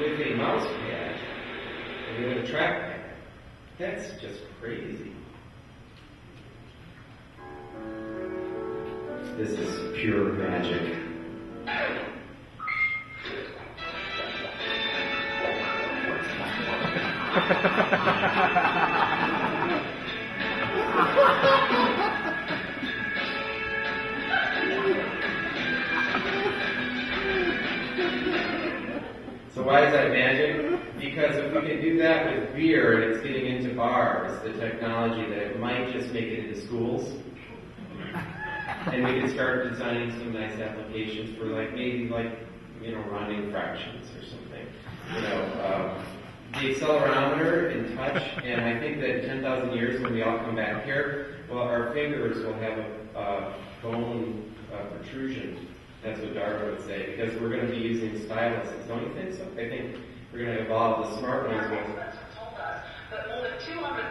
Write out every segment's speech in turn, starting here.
with a mouse pad and with a trackpad. That's just crazy. This is pure magic. So why is that magic? Because if we can do that with beer and it's getting into bars, the technology that it might just make it into schools, and we can start designing some nice applications for maybe rounding fractions or something. The accelerometer in touch, and I think that in 10,000 years when we all come back here, well, our fingers will have a bone protrusion. That's what Darwin would say, because we're going to be using styluses. Don't you think so? I think we're going to evolve the smart ones. Told us that more than 200,000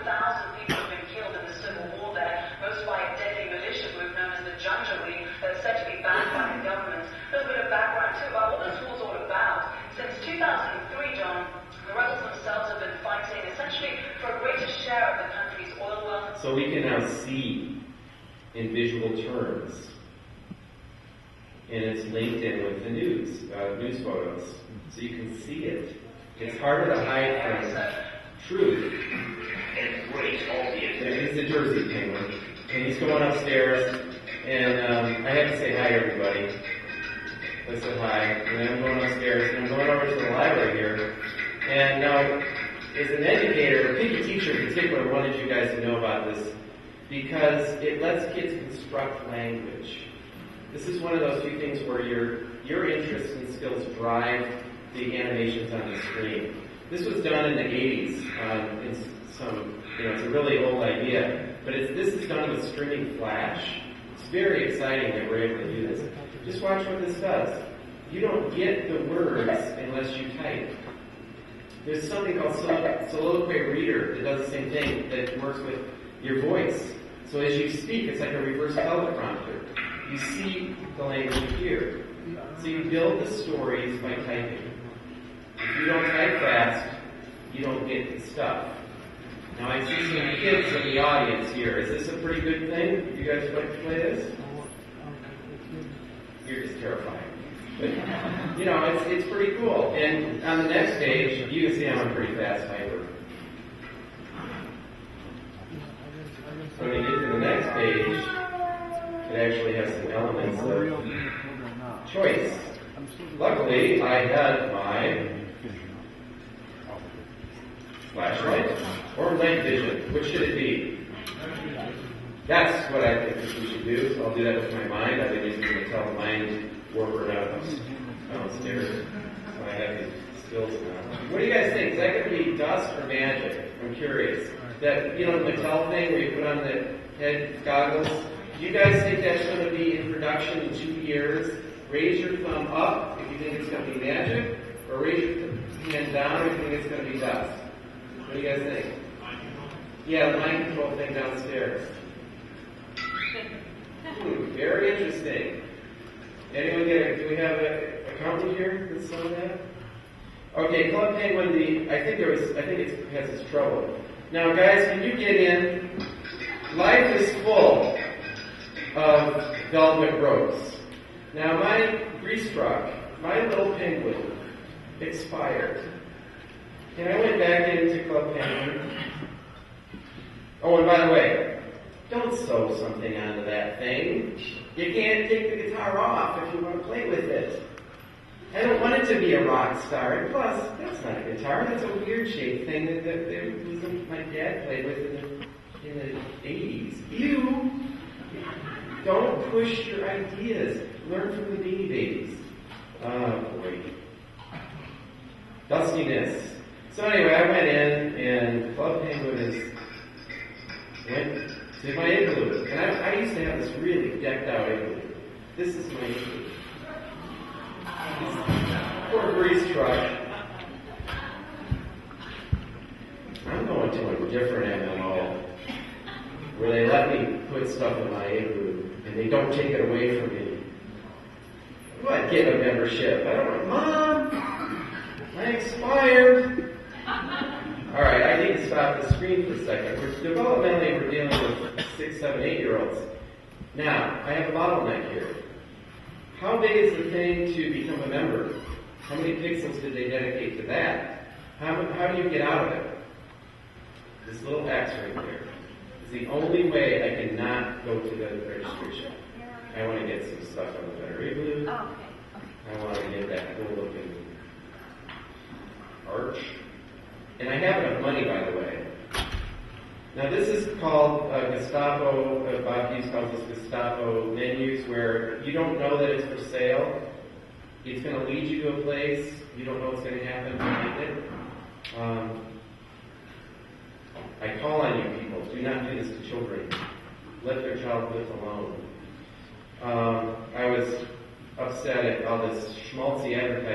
people have been killed in the Civil War there, most by a deadly militia group known as the Junta League, that's said to be backed by the government. A little bit of background too about what this war's all about. Since 2003, John, the rebels themselves have been fighting essentially for a greater share of the country's oil wealth. So we can now see in visual terms. And it's linked in with the news photos. So you can see it. It's harder to hide from truth. He's the Jersey Penguin. And he's going upstairs. And I have to say hi, everybody. I said hi. And then I'm going upstairs. And I'm going over to the library here. And now, as an educator, a PE teacher in particular, I wanted you guys to know about this because it lets kids construct language. This is one of those few things where your interests and skills drive the animations on the screen. This was done in the 80s. It's a really old idea, but this is done with streaming flash. It's very exciting that we're able to do this. Just watch what this does. You don't get the words unless you type. There's something called Soliloquy Reader that does the same thing, that works with your voice. So as you speak, it's like a reverse teleprompter. You see the language here. So you build the stories by typing. If you don't type fast, you don't get the stuff. Now I see some kids in the audience here. Is this a pretty good thing? You guys like to play this? You're just terrifying. But, it's pretty cool. And on the next page, you can see I'm a pretty fast typer. When you get to the next page, it actually has some elements of choice. Luckily, I had my flashlight or night vision. Which should it be? That's what I think we should do. So I'll do that with my mind. I've been using the tell the mind worker downstairs. So I have these skills now. What do you guys think? Is that going to be dust or magic? I'm curious. That, the Mattel thing where you put on the head goggles, do you guys think that's going to be in production in 2 years? Raise your thumb up if you think it's going to be magic, or raise your hand down if you think it's going to be dust. What do you guys think? Yeah, the mind control thing downstairs. Very interesting. Anyone do we have a accountant here that's saw that? Okay, Club Penguin, I think it has its trouble. Now guys, when you get in, life is full of velvet ropes. Now my grease truck, my little penguin, expired. And I went back into Club Penguin. Oh, and by the way, don't sew something onto that thing. You can't take the guitar off if you want to play with it. I don't want it to be a rock star. And plus, that's not a guitar. That's a weird shaped thing that my dad played with in the 80s. Ew! Don't push your ideas. Learn from the Beanie Babies. Oh, boy. Dustiness. So anyway, I went in, and Club Penguin went to my igloo. And I used to have this really decked out igloo. This is my igloo. Poor grease truck. I'm going to a different MMO where they let me put stuff in my igloo and they don't take it away from me. What? Get a membership. I don't know. Mom! I expired. All right, I need to stop the screen for a second. Developmentally, we're dealing with 6, 7, 8-year-olds. Now, I have a bottleneck here. How big is the thing to become a member? How many pixels did they dedicate to that? How do you get out of it? This little X right there is the only way I can not go to the registration. I want to get some stuff on the Better Igloo. Oh, okay. I want to get that cool looking arch. And I have enough money, by the way. Now this is called Gestapo, Bob Hughes calls this Gestapo menus, where you don't know that it's for sale. It's going to lead you to a place. You don't know what's going to happen behind it. I call on you people, do not do this to children. Let their child live alone. I was upset at all this schmaltzy advertising